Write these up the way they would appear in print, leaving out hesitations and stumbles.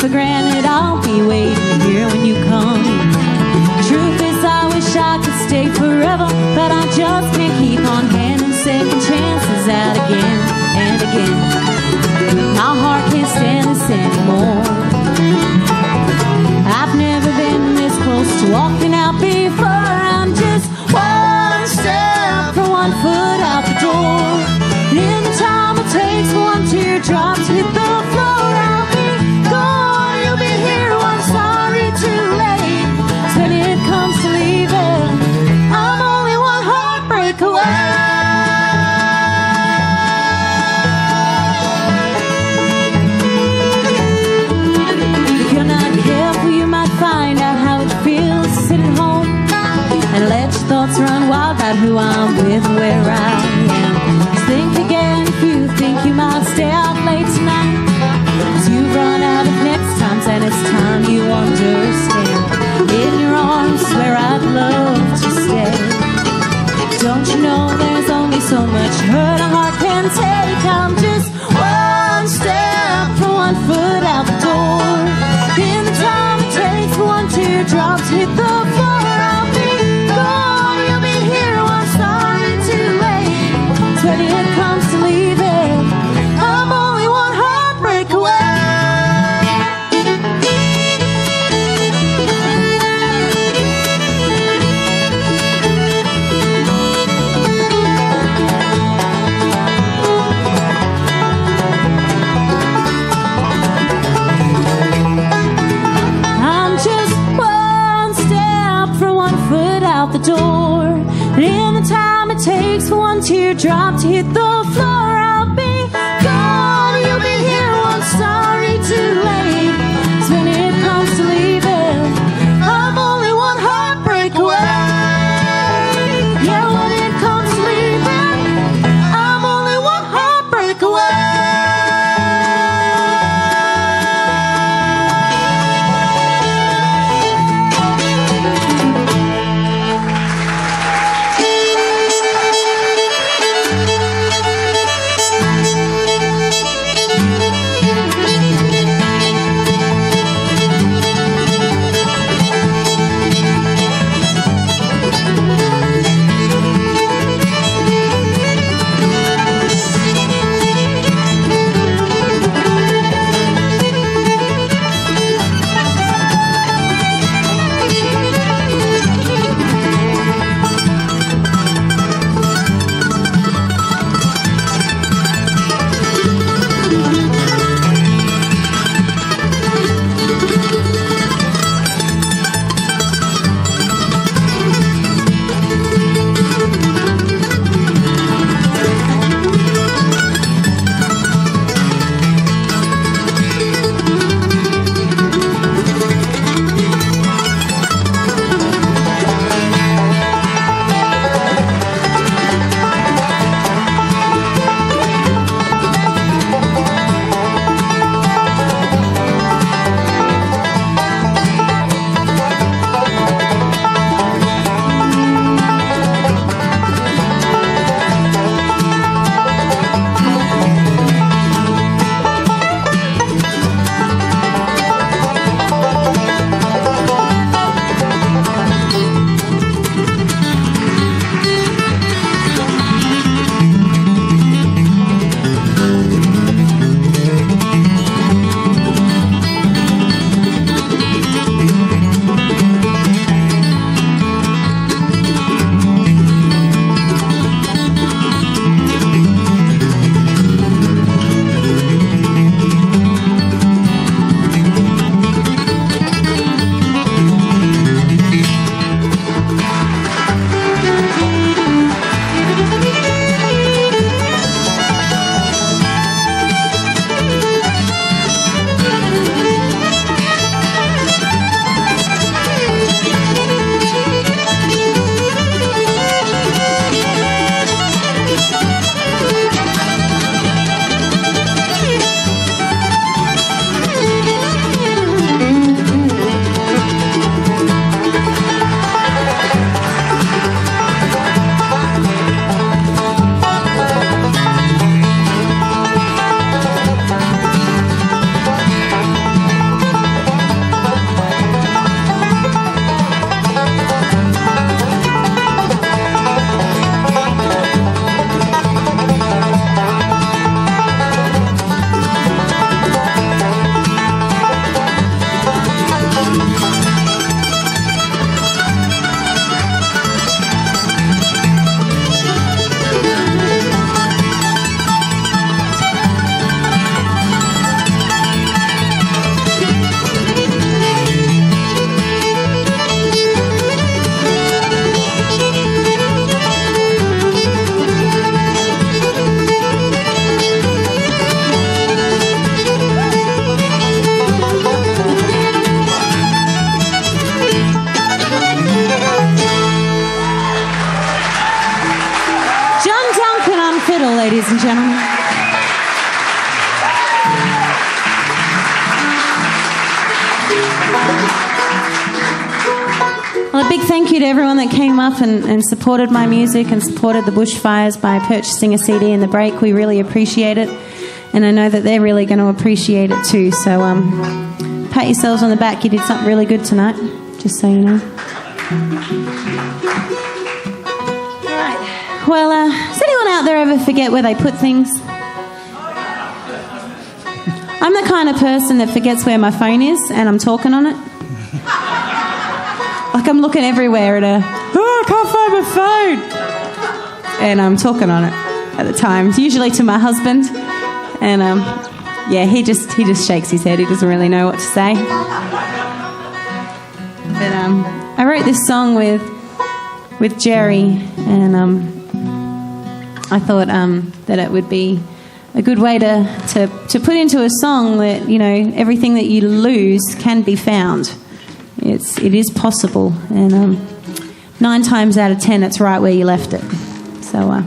for granted I'll be waiting here when you come. Truth is, I wish I could stay forever, but I just can't keep on handing second chances out again and again. My heart can't stand this anymore. I've never been this close to walking out before. I'm just one step from one foot out the door. In the time it takes for one teardrop to hit the floor, I'll be gone, you'll be here, one sorry too late. So when it comes to leaving, I'm only one heartbreak away. If you're not careful, you might find out how it feels to sit at home and let your thoughts run wild about who I'm with and where I am. Just think again if you think you might stay out late tonight, 'cause you've run out of next times and it's time you understand. In your arms where I'd love to stay. Don't you know there's only so much hurt a heart can take? I'm just one step from one foot out the door. In the time it takes for one teardrop to hit the floor, I'll be gone, you'll be here, one sorry too late. So when it comes to leaving, I'm only one heartbreak away. I'm just one step from one foot out the door. In the time it takes for one teardrop to hit the floor, I'll be gone, you'll be here, one sorry too late. So when it comes to leaving, I'm only one heartbreak away. Yeah, when it comes to leaving, I'm only one heartbreak away. ladies and gentlemen. Well, a big thank you to everyone that came up and supported my music and supported the bushfires by purchasing a CD in the break. We really appreciate it, and I know that they're really going to appreciate it too. So pat yourselves on the back. You did something really good tonight, just so you know. Right. Well, does anyone out there ever forget where they put things? I'm the kind of person that forgets where my phone is and I'm talking on it. Like I'm looking everywhere at I can't find my phone. And I'm talking on it at the time. It's usually to my husband. And yeah, he just shakes his head. He doesn't really know what to say. But I wrote this song with Jerry, and I thought that it would be a good way to put into a song that, you know, everything that you lose can be found. It is possible, and 9 times out of 10 it's right where you left it. So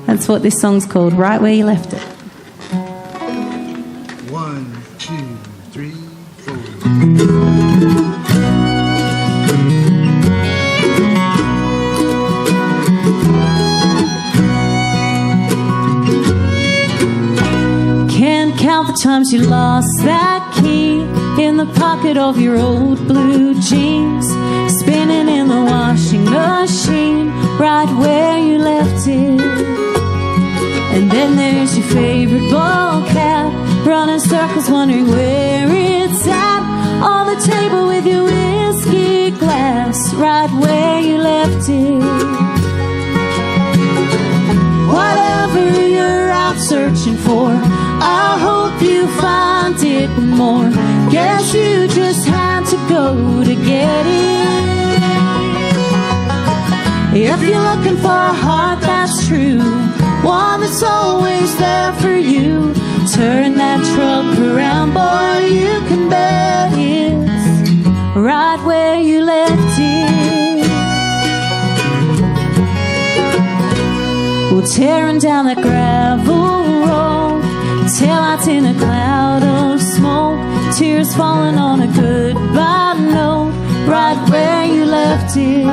that's what this song's called, Right Where You Left It. 1, 2, 3, 4. Can't count the times you lost that key in the pocket of your old blue jeans, spinning in the washing machine, right where you left it. And then there's your favorite ball cap, running circles wondering where it's at, on the table with your whiskey glass, right where you left it. Whatever you're out searching for, I hope you find it more. Guess you just had to go to get it. If you're looking for a heart that's true, one that's always there for you, turn that truck around, boy, you can bet it's right where you left it. Well, tearing down that gravel road, taillights in a cloud of smoke, tears falling on a goodbye note, right where you left it.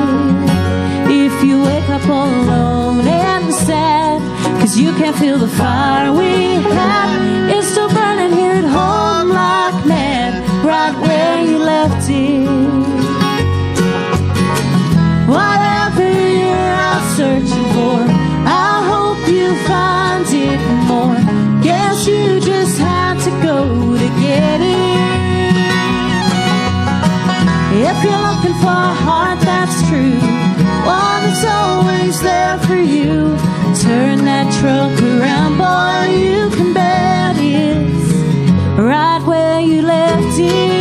If you wake up all alone and sad, 'cause you can't feel the fire we had, it's still burning here at home like mad, right where you left it. Whatever you're out searching for, I hope you find it more. Guess you just had to go to get it. If you're looking for a heart that's true, one that's always there for you, turn that truck around, boy, you can bet it's right where you left it.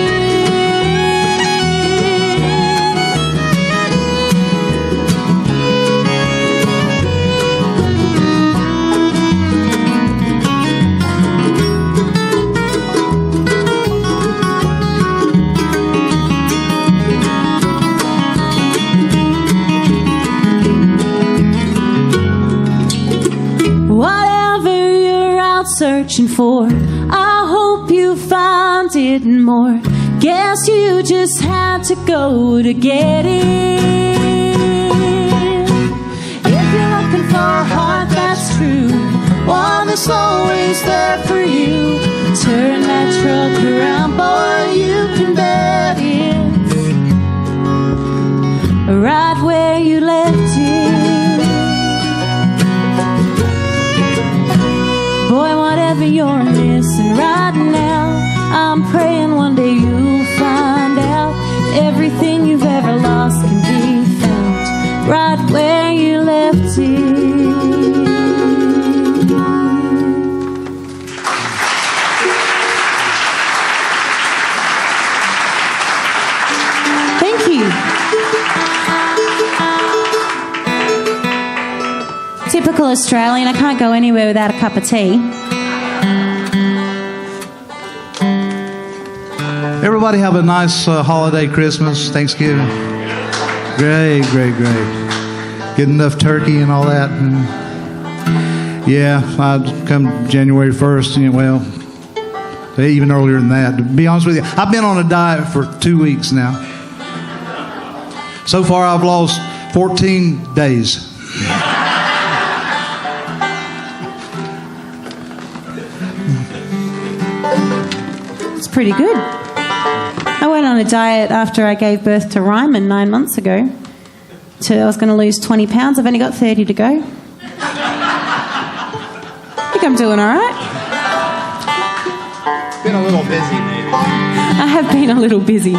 Searching for, I hope you find it and more. Guess you just had to go to get it. If you're looking for a heart that's true, one that's always there for you, turn that truck around, boy, you can bet it's right where you left it. Boy, whatever you're missing right now, I'm praying one day you'll find out everything you've ever lost can be found right where you left it. Thank you. Typical Australian, I can't go anywhere without a cup of tea. Everybody have a nice holiday, Christmas, Thanksgiving. Great. Get enough turkey and all that. Yeah, I'd come January 1st, well, even earlier than that. To be honest with you, I've been on a diet for 2 weeks now. So far, I've lost 14 days. It's pretty good. I went on a diet after I gave birth to Ryman 9 months ago. I was going to lose 20 pounds. I've only got 30 to go. I think I'm doing all right. Been a little busy, maybe. I have been a little busy.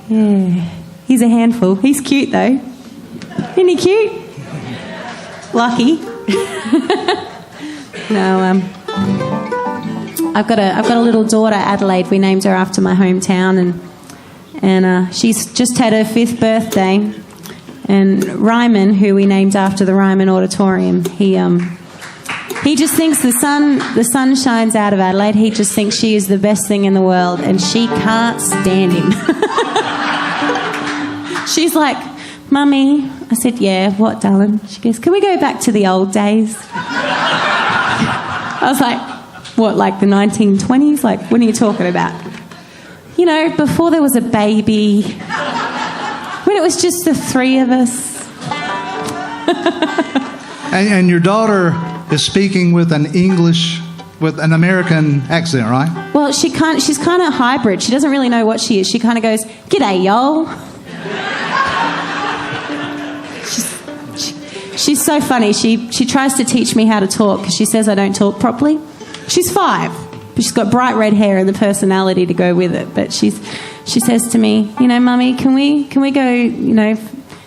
Yeah. He's a handful. He's cute, though. Isn't he cute? Lucky. No, I've got a little daughter, Adelaide. We named her after my hometown, and she's just had her 5th birthday. And Ryman, who we named after the Ryman Auditorium, he just thinks the sun shines out of Adelaide. He just thinks she is the best thing in the world, and she can't stand him. She's like, "Mummy," I said, "Yeah, what, darling?" She goes, "Can we go back to the old days?" I was like, "What, like the 1920s? Like, what are you talking about?" You know, before there was a baby, when it was just the 3 of us. And your daughter is speaking with an American accent, right? Well, she's kind of hybrid. She doesn't really know what she is. She kind of goes, "G'day, y'all." She's so funny. She tries to teach me how to talk because she says I don't talk properly. She's 5, but she's got bright red hair and the personality to go with it. But she says to me, "Mummy, can we go,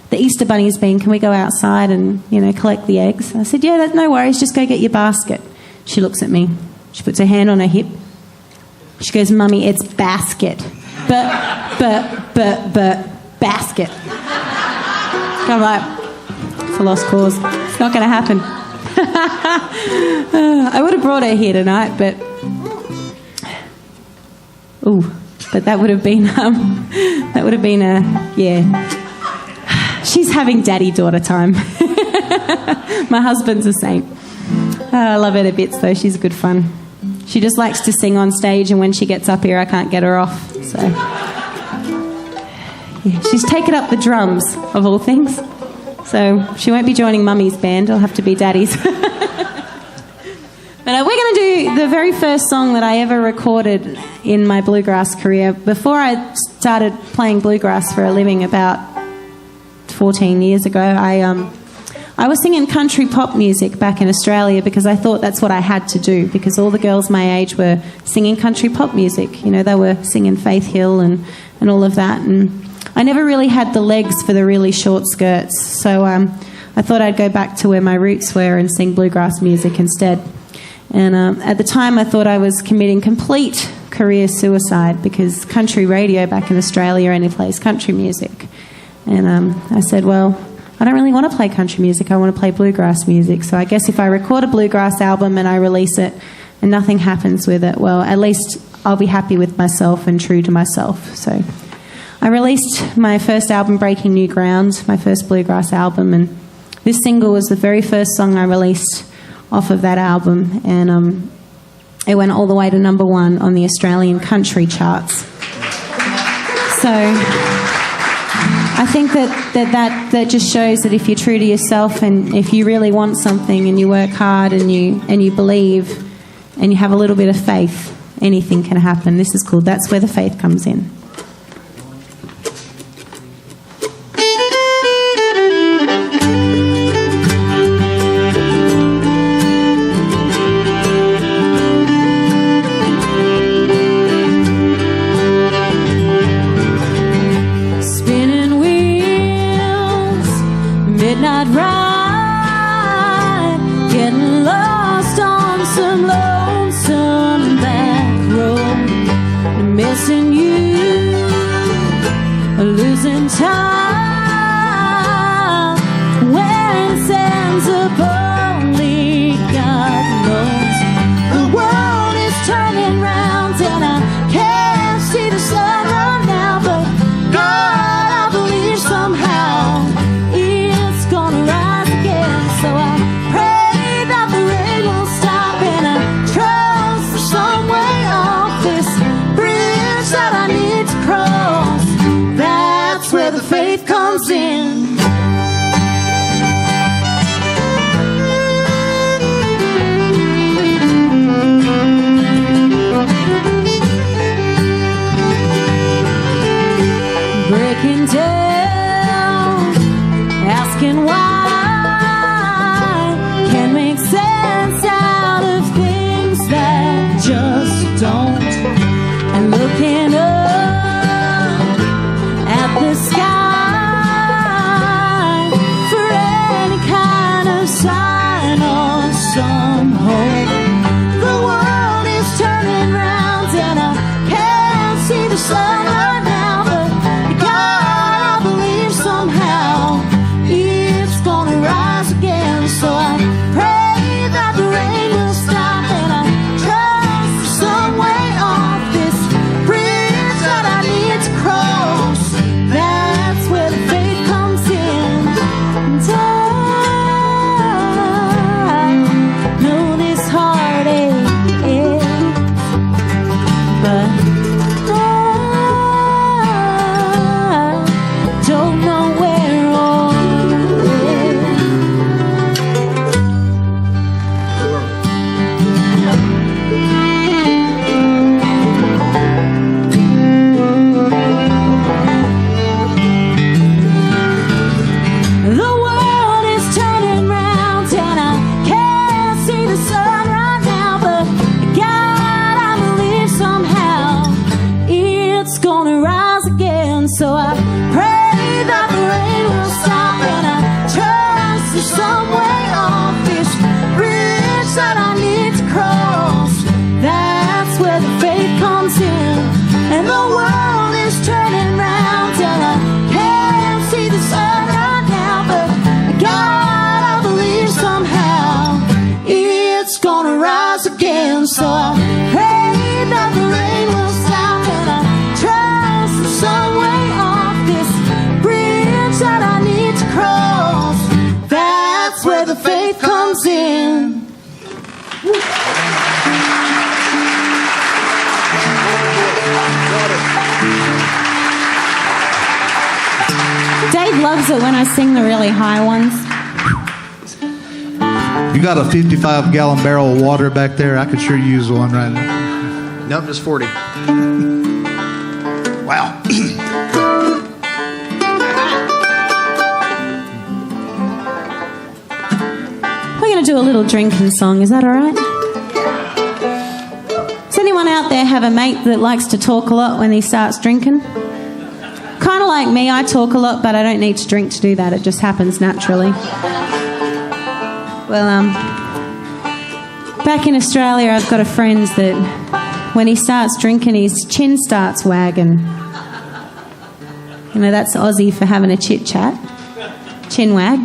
the Easter Bunny's been, can we go outside and, collect the eggs?" I said, "Yeah, that's no worries, just go get your basket." She looks at me. She puts her hand on her hip. She goes, "Mummy, it's basket." But basket. I'm like, it's a lost cause. It's not going to happen. I would have brought her here tonight, but that would have been yeah. She's having daddy-daughter time. My husband's a saint. I love her to bits, though. She's good fun. She just likes to sing on stage, and when she gets up here, I can't get her off. So, yeah, she's taken up the drums, of all things. So she won't be joining Mummy's band. It'll have to be Daddy's. But we're going to do the very first song that I ever recorded in my bluegrass career. Before I started playing bluegrass for a living about 14 years ago, I was singing country pop music back in Australia because I thought that's what I had to do, because all the girls my age were singing country pop music. They were singing Faith Hill and all of that. And I never really had the legs for the really short skirts. So I thought I'd go back to where my roots were and sing bluegrass music instead. And at the time, I thought I was committing complete career suicide because country radio back in Australia only plays country music. And I said, well, I don't really want to play country music. I want to play bluegrass music. So I guess if I record a bluegrass album and I release it and nothing happens with it, well, at least I'll be happy with myself and true to myself. So I released my first album, Breaking New Ground, my first bluegrass album, and this single was the very first song I released off of that album, and it went all the way to number 1 on the Australian country charts. So I think that just shows that if you're true to yourself and if you really want something and you work hard and you believe and you have a little bit of faith, anything can happen. This is called That's Where the Faith Comes In. Midnight ride, getting lost on some lonesome back road, missing you, losing time, when sands of only God knows. The world is turning round and I can't see the sun right now, but God, I believe somehow it's gonna rise again. So I pray that comes in. Breaking down, asking why, can't make sense out of things that just don't. And looking up at the sky for any kind of sign or some hope. The world is turning round and I can't see the sun right now, but God, I believe somehow it's gonna rise again. So I pray that the rain will stop and I trust some way off this bridge that I need to cross. That's where the faith comes in. And I know this heartache, but don't know where or when. The world is turning round and I can't see the sun right now, but God, I believe somehow it's gonna rise again. So I pray that the rain will stop and I trust there's some way off this bridge that I need to cross. That's where the faith comes in. And the world is turning round and I can't see the sun right now, but God, I believe somehow it's gonna rise again. So I pray that the rain will stop and I trust there's some way off this bridge that I need to cross. That's where the faith comes in. Dave loves it when I sing the really high ones. You got a 55-gallon barrel of water back there? I could sure use one right now. Nope, just 40. Wow. We're going to do a little drinking song. Is that all right? Does anyone out there have a mate that likes to talk a lot when he starts drinking? Kind of like me, I talk a lot, but I don't need to drink to do that. It just happens naturally. Well, back in Australia, I've got a friend that when he starts drinking, his chin starts wagging. You know, that's Aussie for having a chit-chat. Chin wag.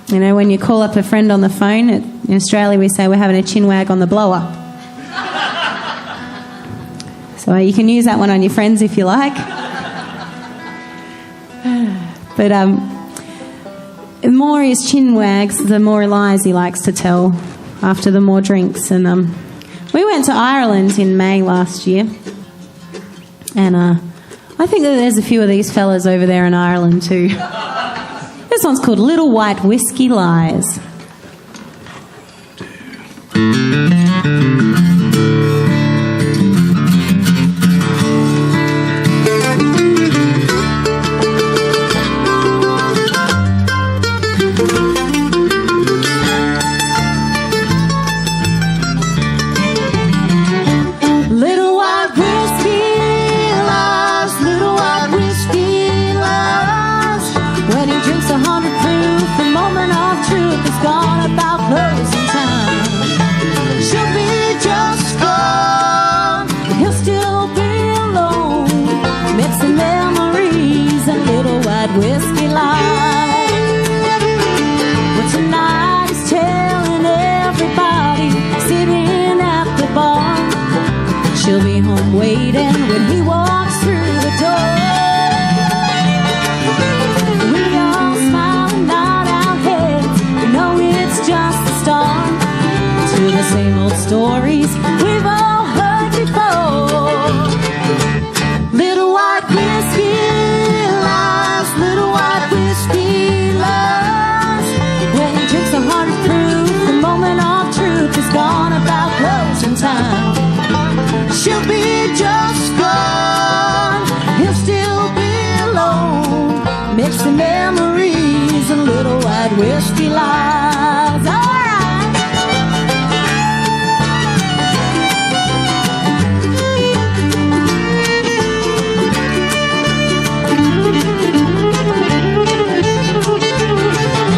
You know, when you call up a friend on the phone, in Australia we say we're having a chin wag on the blower. So you can use that one on your friends if you like. But the more his chin wags, the more lies he likes to tell after the more drinks. And we went to Ireland in May last year. And I think that there's a few of these fellas over there in Ireland too. This one's called Little White Whiskey Lies. Little white whiskey lies, little white whiskey lies. When he drinks 100 proof, the moment of truth is gone about place and time. She'll be just gone, he'll still be alone, mixing memories and little white whiskey lies. But tonight he's telling everybody sitting at the bar she'll be home waiting when he walks through the door. We all smile and nod our heads. We know it's just the start to the same old stories we've all heard before. Little white whiskey lies. mixing memories and little white whiskey lies. All right.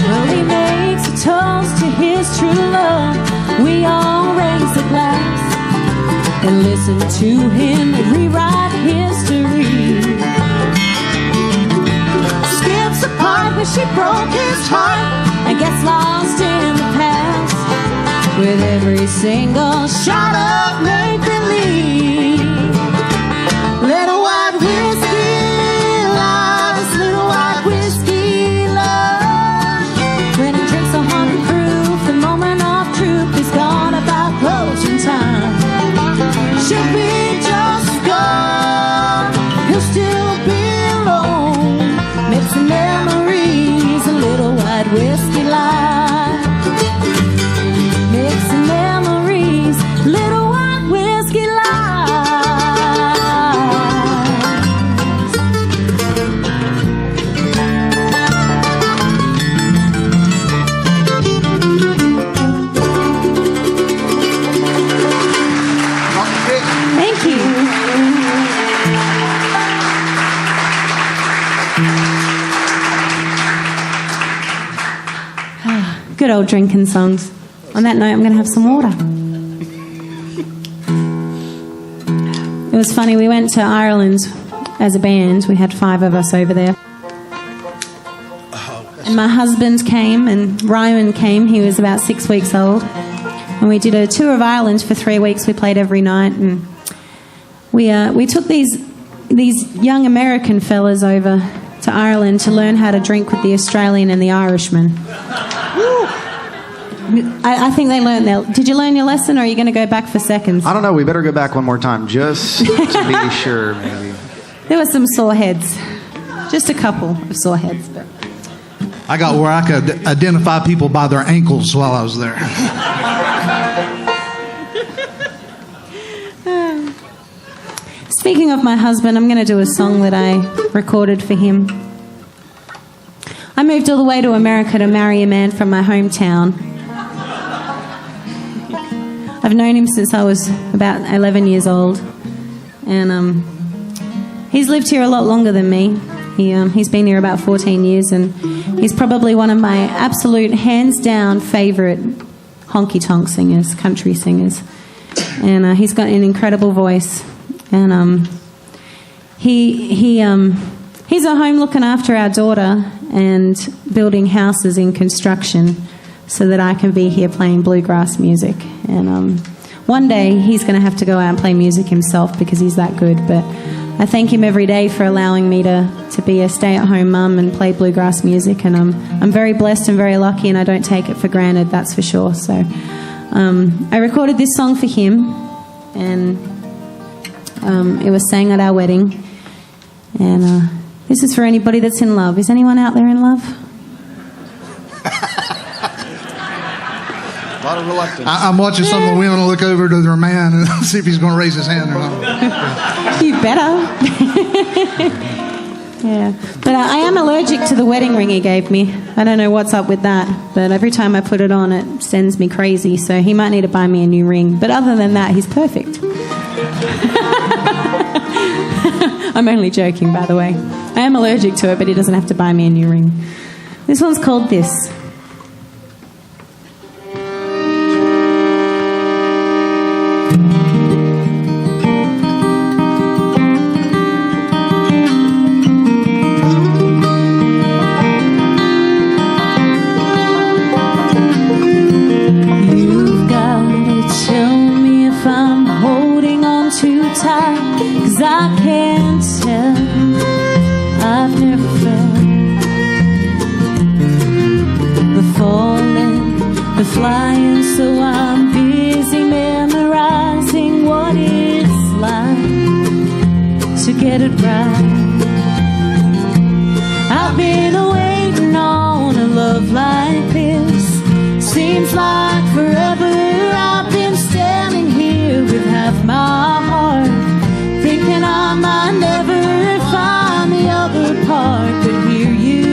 Well, he makes a toast to his true love. We all raise a glass and listen to him rewrite history. Skips a part where she broke his heart and gets lost in the past with every single shot of make-believe. Little white whiskey loves, little white whiskey love. When he drinks a 100 proof, the moment of truth is gone about closing time. She'll be just gone, he'll still be alone, mixing memories, a little white whiskey light. Mixing memories, little white whiskey Thank you. Good old drinking songs. On that note, I'm going to have some water. It was funny, we went to Ireland as a band. We had 5 of us over there. And my husband came and Ryman came. He was about 6 weeks old. And we did a tour of Ireland for 3 weeks. We played every night. And we took these young American fellas over to Ireland to learn how to drink with the Australian and the Irishman. I think they learned their... Did you learn your lesson, or are you going to go back for seconds? I don't know. We better go back one more time just to be sure, maybe. There were some sore heads. Just a couple of sore heads. But I got where I could identify people by their ankles while I was there. Speaking of my husband, I'm going to do a song that I recorded for him. I moved all the way to America to marry a man from my hometown. I've known him since I was about 11 years old. And he's lived here a lot longer than me. He's been here about 14 years, and he's probably one of my absolute hands-down favourite honky-tonk singers, country singers. And he's got an incredible voice. And he's at home looking after our daughter and building houses in construction so that I can be here playing bluegrass music. And one day he's going to have to go out and play music himself because he's that good. But I thank him every day for allowing me to be a stay-at-home mum and play bluegrass music. And I'm very blessed and very lucky, and I don't take it for granted, that's for sure. So I recorded this song for him, and it was sang at our wedding. And this is for anybody that's in love. Is anyone out there in love? A lot of reluctance. I'm watching some of the women look over to their man and see if he's going to raise his hand or not. You better. Yeah. But I am allergic to the wedding ring he gave me. I don't know what's up with that, but every time I put it on, it sends me crazy. So he might need to buy me a new ring. But other than that, he's perfect. I'm only joking, by the way. I am allergic to it, but he doesn't have to buy me a new ring. This one's called This. You've got to tell me if I'm holding on too tight, 'cause I can't tell. I've never felt the falling, the flying, so I'm busy memorizing what it's like to get it right. I've been waiting on a love like this. Seems like forever. I've been standing here with half my heart, thinking I might never find the other part, but here you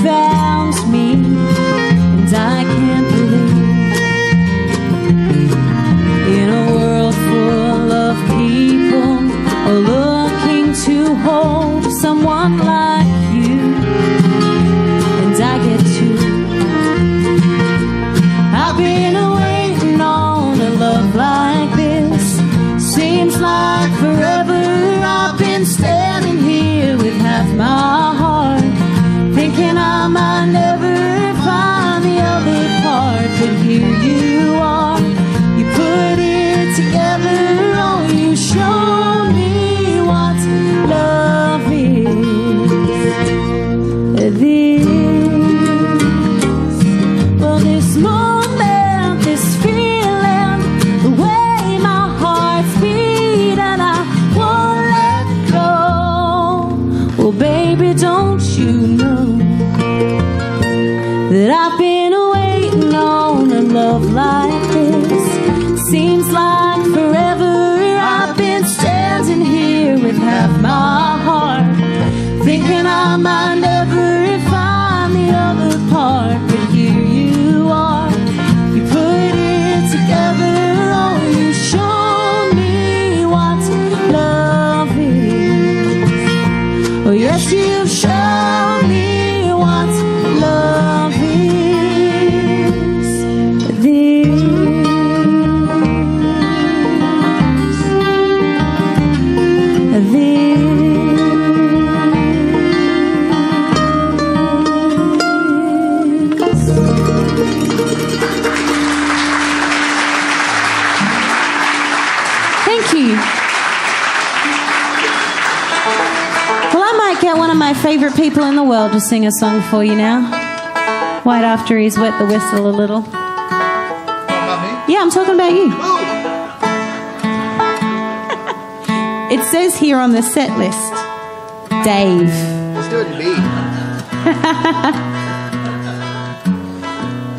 found me, and I can't believe in a world full of people looking to hold someone like you, and I get to. I've been waiting on a love like this. Seems like forever. I've been standing here with half my heart, thinking I might never find the other part. But here you are, you put it together. Oh, you show me what love is. This, well, this moment, this feeling, the way my heart's beat, and I won't let go. Well, baby, don't you know that I've been waiting on a love like this? Seems like forever. I've been standing here with half my heart, thinking I might never find the other part. But here you are, you put it together. Oh, you show me what love is. Oh, yes, you've shown me what love is. This, thank you. Well, I might get one of my favorite people in the world to sing a song for you now. Right after he's wet the whistle a little. Yeah, I'm talking about you. It says here on the set list, Dave. Let's do it, me.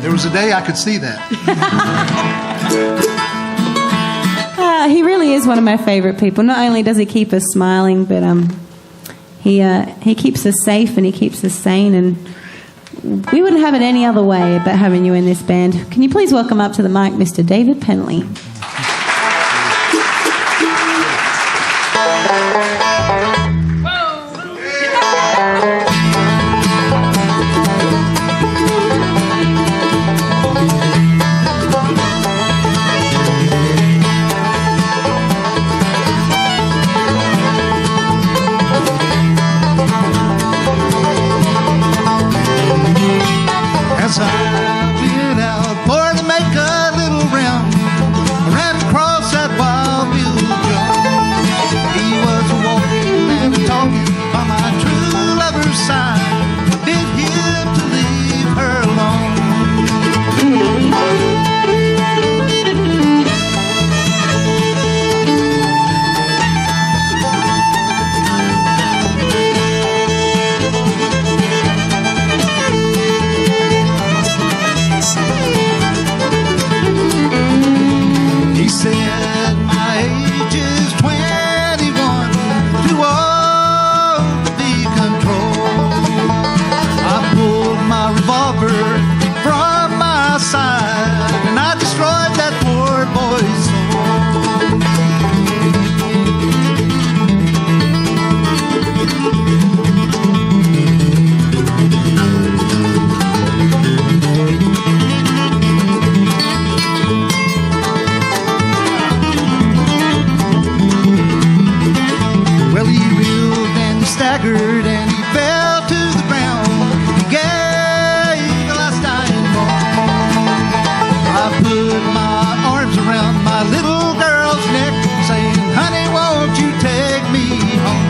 There was a day I could see that. He really is one of my favorite people. Not only does he keep us smiling, but he keeps us safe and he keeps us sane, and we wouldn't have it any other way about having you in this band. Can you please welcome up to the mic Mr. David Penley? As I went out for to make a little round, I ran across that wild Bill John. He was walking and talking by my true lover's side. I bid him to leave her alone. He said my age is 21, too old to be controlled. I pulled my revolver from my side and I destroyed that poor boy's Well, he reeled and he staggered and he fell to the ground. He gave the last dying moan. I put my arms around my little girl's neck, saying, honey, won't you take me home?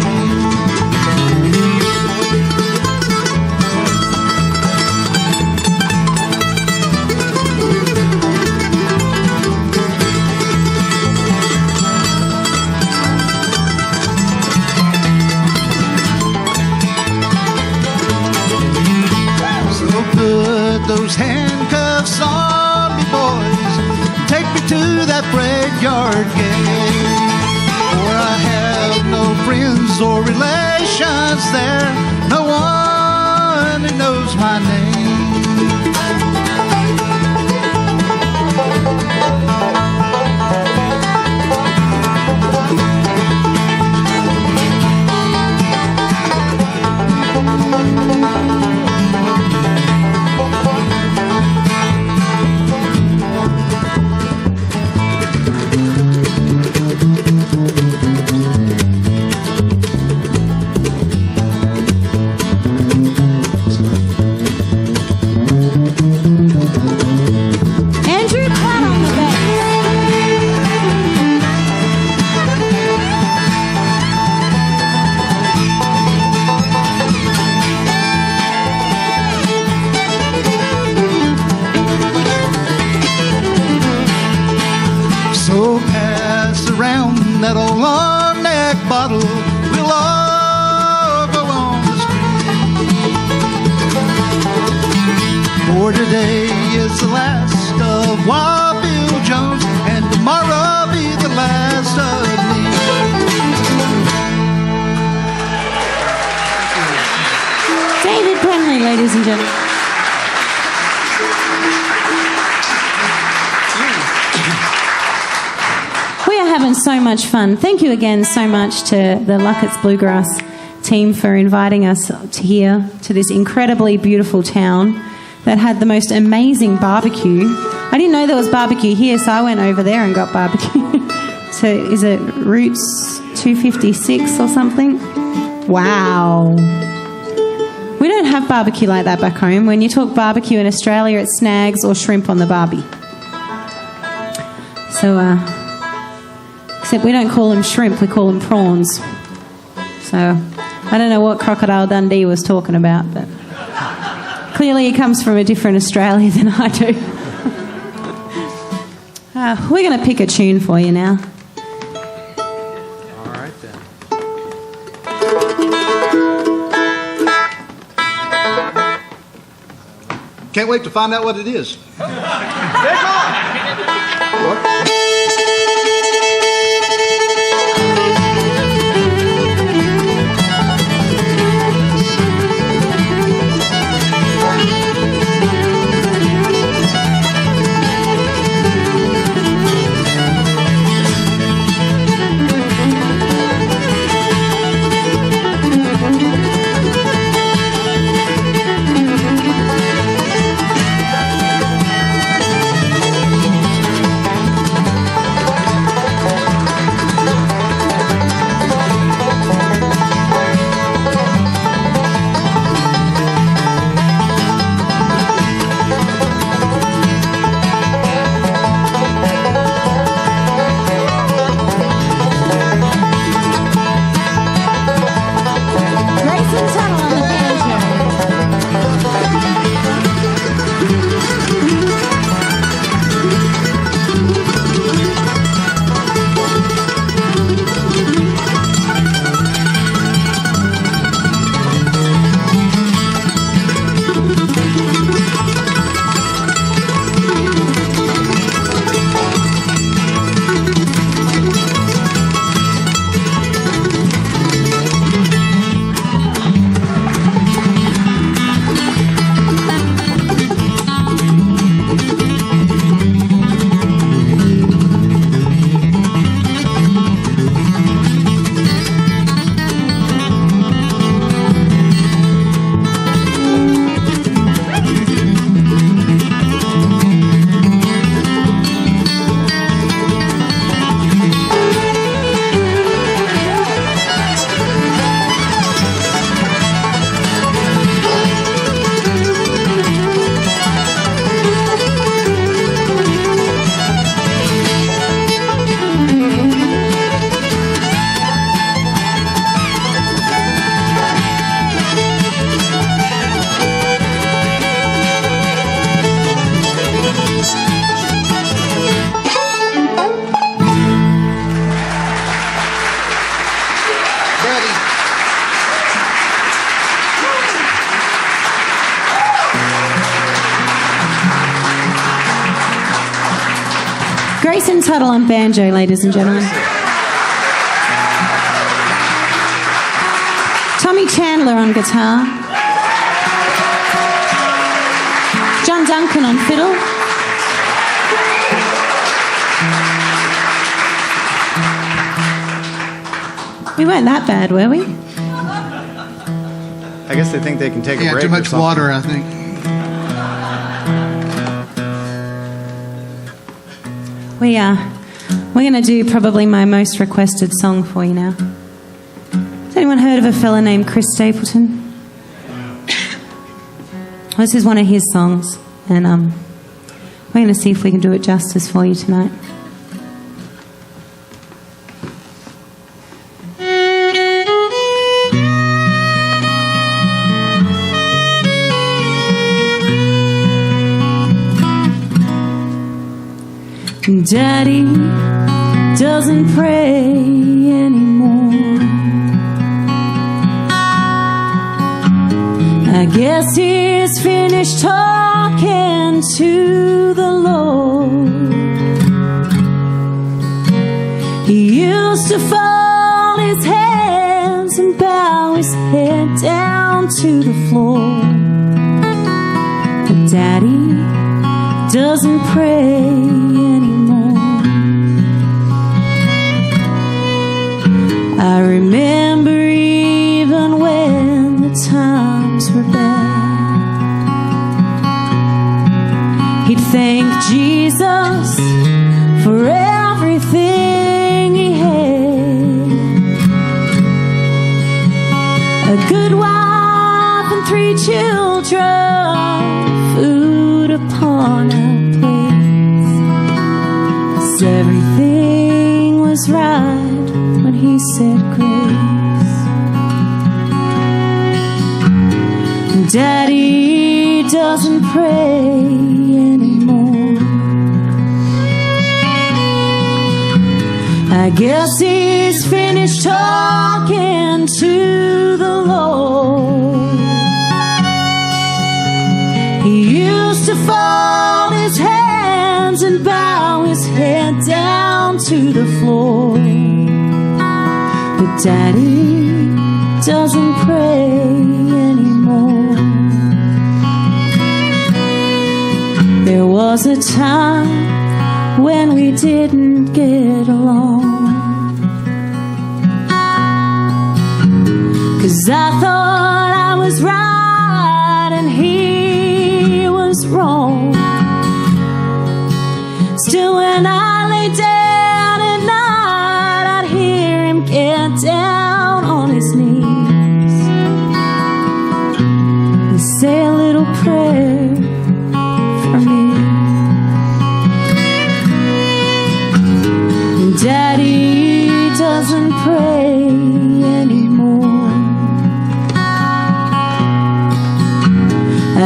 So put those handcuffs on me, boys, and take me to that graveyard gate. For I have no friends or relations there, no one to knows my name. So pass around that old long neck bottle. We'll all go on the street. For today is the last of Wild Bill Jones, and tomorrow be the last of me. David Brenley, ladies and gentlemen. We are having so much fun. Thank you again so much to the Lucketts Bluegrass team for inviting us to here, to this incredibly beautiful town that had the most amazing barbecue. I didn't know there was barbecue here, so I went over there and got barbecue. So is it Roots 256 or something? Wow. We don't have barbecue like that back home. When you talk barbecue in Australia, it's snags or shrimp on the barbie. So, except we don't call them shrimp, we call them prawns. So, I don't know what Crocodile Dundee was talking about, but clearly he comes from a different Australia than I do. We're going to pick a tune for you now. All right, then. Can't wait to find out what it is. Grayson Tuttle on banjo, ladies and gentlemen. Tommy Chandler on guitar. John Duncan on fiddle. We weren't that bad, were we? I guess they think they can take a break. Too much water, I think. We're going to do probably my most requested song for you now. Has anyone heard of a fella named Chris Stapleton? Well, this is one of his songs, and we're going to see if we can do it justice for you tonight. Daddy doesn't pray anymore. I guess he's finished talking to the Lord. He used to fold his hands and bow his head down to the floor. But Daddy doesn't pray anymore. I remember even when the times were bad, he'd thank Jesus for everything he had. A good wife and 3 children, food upon our plates. 'Cause everything was right when he said grace. Daddy doesn't pray anymore. I guess he's finished talking to the Lord. He used to fold his hands and bow his head down to the floor. But Daddy doesn't pray anymore. There was a time when we didn't get along, 'cause I thought I was right and he was wrong. Still, when I lay down at night, I'd hear him get down on his knees and say a little prayer for me. And Daddy doesn't pray anymore.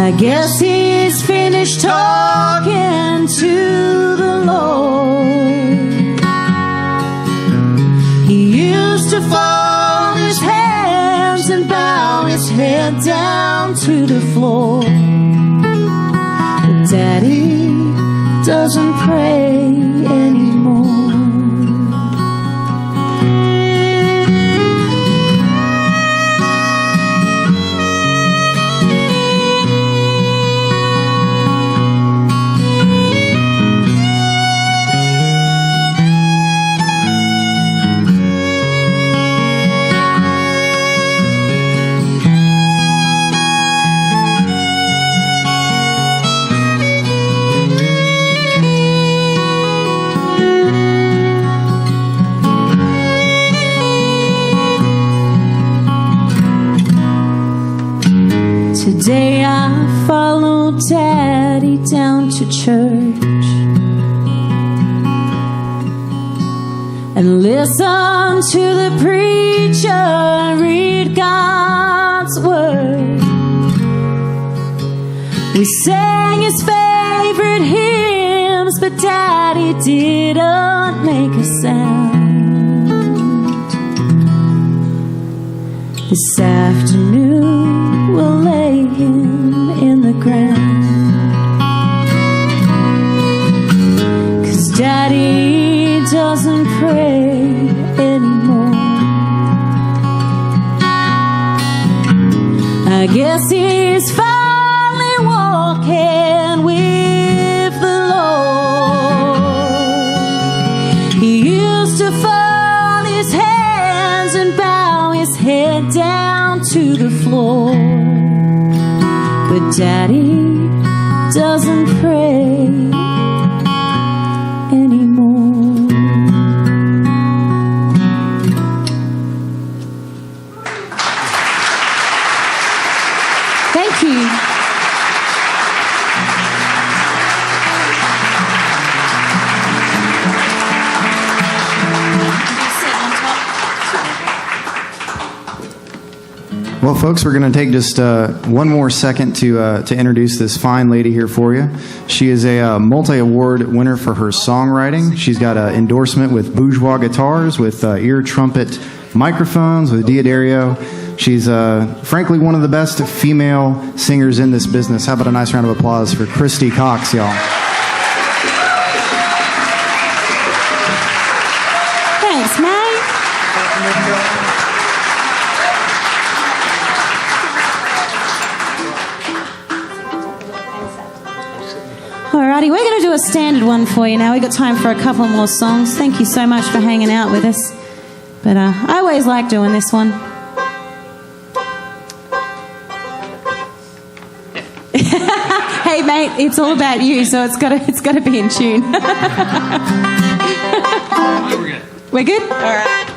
I guess he's finished talking to the Lord. He used to fold his hands and bow his head down to the floor. But Daddy doesn't pray anymore. Today I followed Daddy down to church and listened to the preacher read God's word. We sang his favorite hymns, but Daddy didn't make a sound. This afternoon we'll lay him in the ground, 'cause Daddy doesn't pray anymore. I guess he's finally walking the floor. But Daddy doesn't pray anymore. Thank you. Well, folks, we're going to take just one more second to introduce this fine lady here for you. She is a multi-award winner for her songwriting. She's got an endorsement with Bourgeois Guitars, with ear trumpet microphones, with Diodario. She's, frankly, one of the best female singers in this business. How about a nice round of applause for Kristy Cox, y'all? Thanks, mate. Alrighty, we're going to do a standard one for you now. We've got time for a couple more songs. Thank you so much for hanging out with us. But I always like doing this one. Hey, mate, it's all about you, so it's got to be in tune. We're good? All right.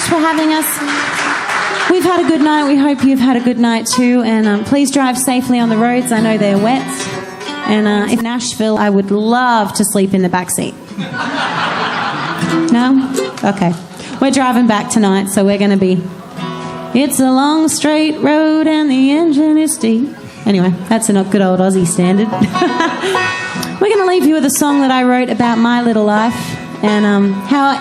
For having us. We've had a good night. We hope you've had a good night too. And please drive safely on the roads. I know they're wet. And if Nashville, I would love to sleep in the back seat. No? Okay. We're driving back tonight, so we're going to be... It's a long straight road and the engine is deep. Anyway, that's a good old Aussie standard. We're going to leave you with a song that I wrote about my little life and how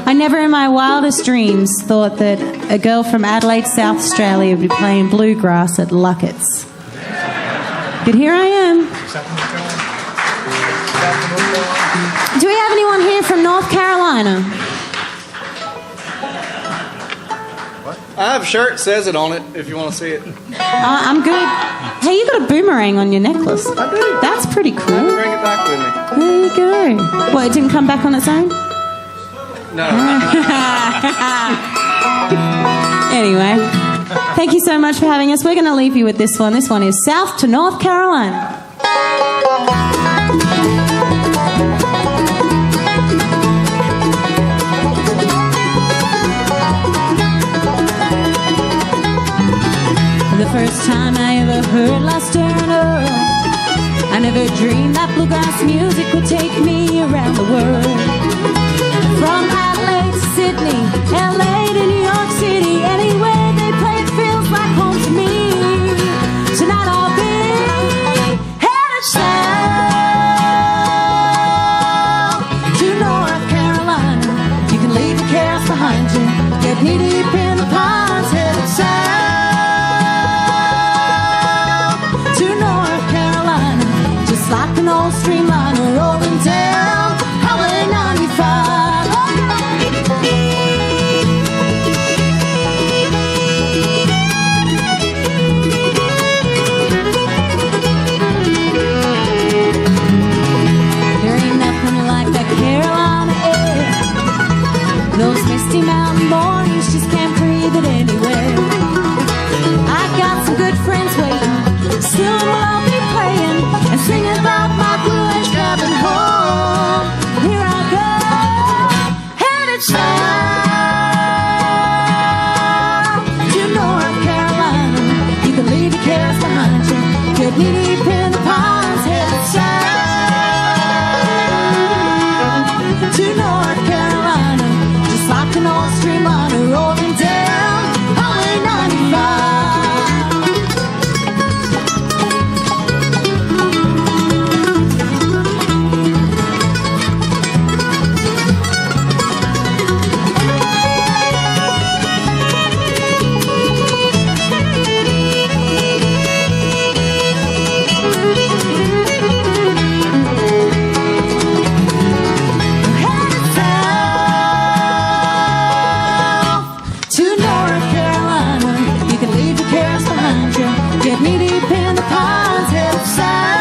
I never in my wildest dreams thought that a girl from Adelaide, South Australia would be playing bluegrass at Lucketts. But here I am. Do we have anyone here from North Carolina? I have a shirt that says it on it if you want to see it. I'm good. Hey, you got a boomerang on your necklace. I do. That's pretty cool. Bring it back with me. There you go. What, it didn't come back on its own? No. Anyway, thank you so much for having us. We're going to leave you with this one. This one is South to North Carolina. The first time I ever heard Lost Turner, I never dreamed that bluegrass music would take me around the world. From Adelaide to Sydney, LA to New York City, anywhere they play it feels like home to me. Tonight I'll be headed south to North Carolina. You can leave your cares behind you, get knee deep in the ponds, headed south to North Carolina, just like an old streamliner rolling down Highway 95. There ain't nothing like that Carolina air. Those misty mountain mornings just can't breathe it anywhere. I got some good friends waiting, soon we'll all be playing and singing about my blue age cabin home. Here I go, headed south to North Carolina. You can leave your cares behind you, get knee deep in the ponds, headed south to North Carolina, just like an old streamliner rolling down Highway 95. Headed south to North Carolina. You can leave your cares behind you, get knee deep in the ponds, headed south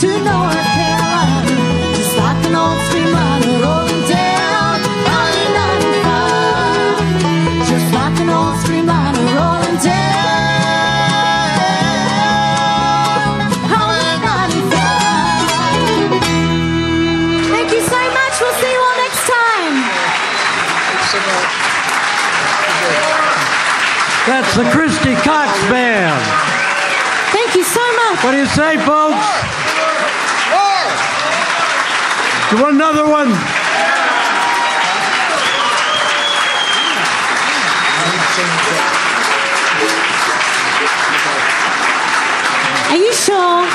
to North Carolina, just like an old streamliner rolling down Highway 95, just like an old streamliner rolling down Highway 95. Thank you so much. We'll see you all next time. That's the Kristy Cox Band. Thank you so much. What do you say, folks? You want another one? Are you sure?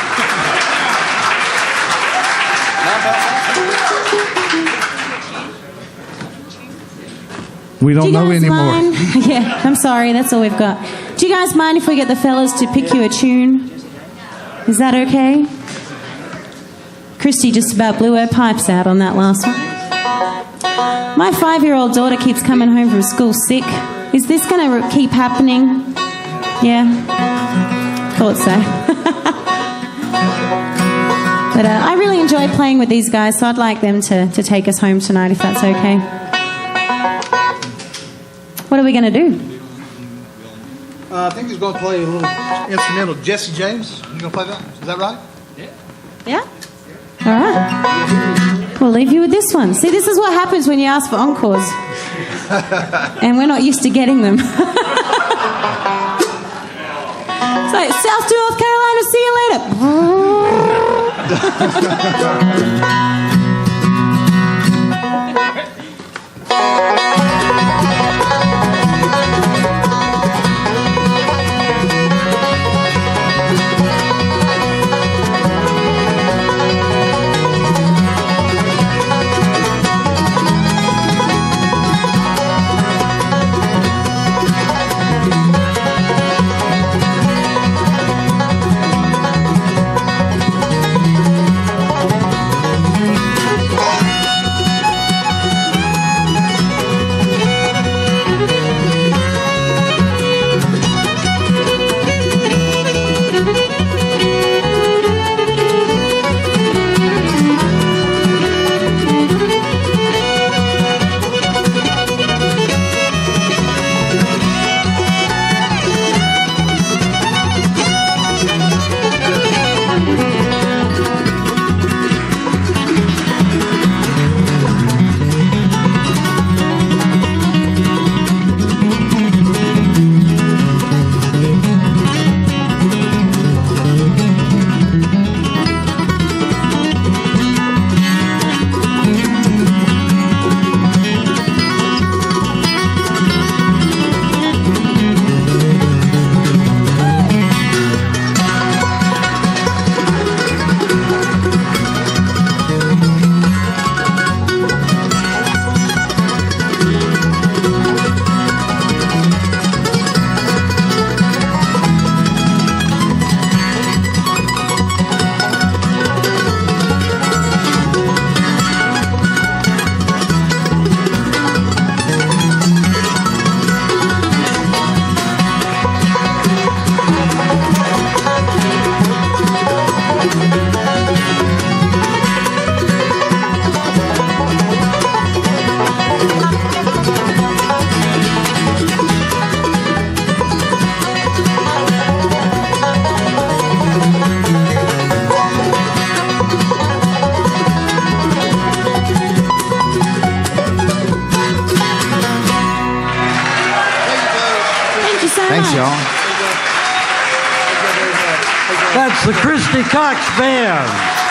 We Do don't you know guys anymore. mind? Yeah, I'm sorry. That's all we've got. Do you guys mind if we get the fellas to pick you a tune? Is that okay? Kristy just about blew her pipes out on that last one. My 5-year-old daughter keeps coming home from school sick. Is this going to keep happening? Yeah? Thought so. But I really enjoy playing with these guys, so I'd like them to take us home tonight, if that's okay. What are we going to do? I think he's going to play a little instrumental. Jesse James, you going to play that? Is that right? Yeah? All right. We'll leave you with this one. See, this is what happens when you ask for encores. And we're not used to getting them. So, South to North Carolina, see you later. very Thanks, much. y'all. That's the Kristy Cox Band.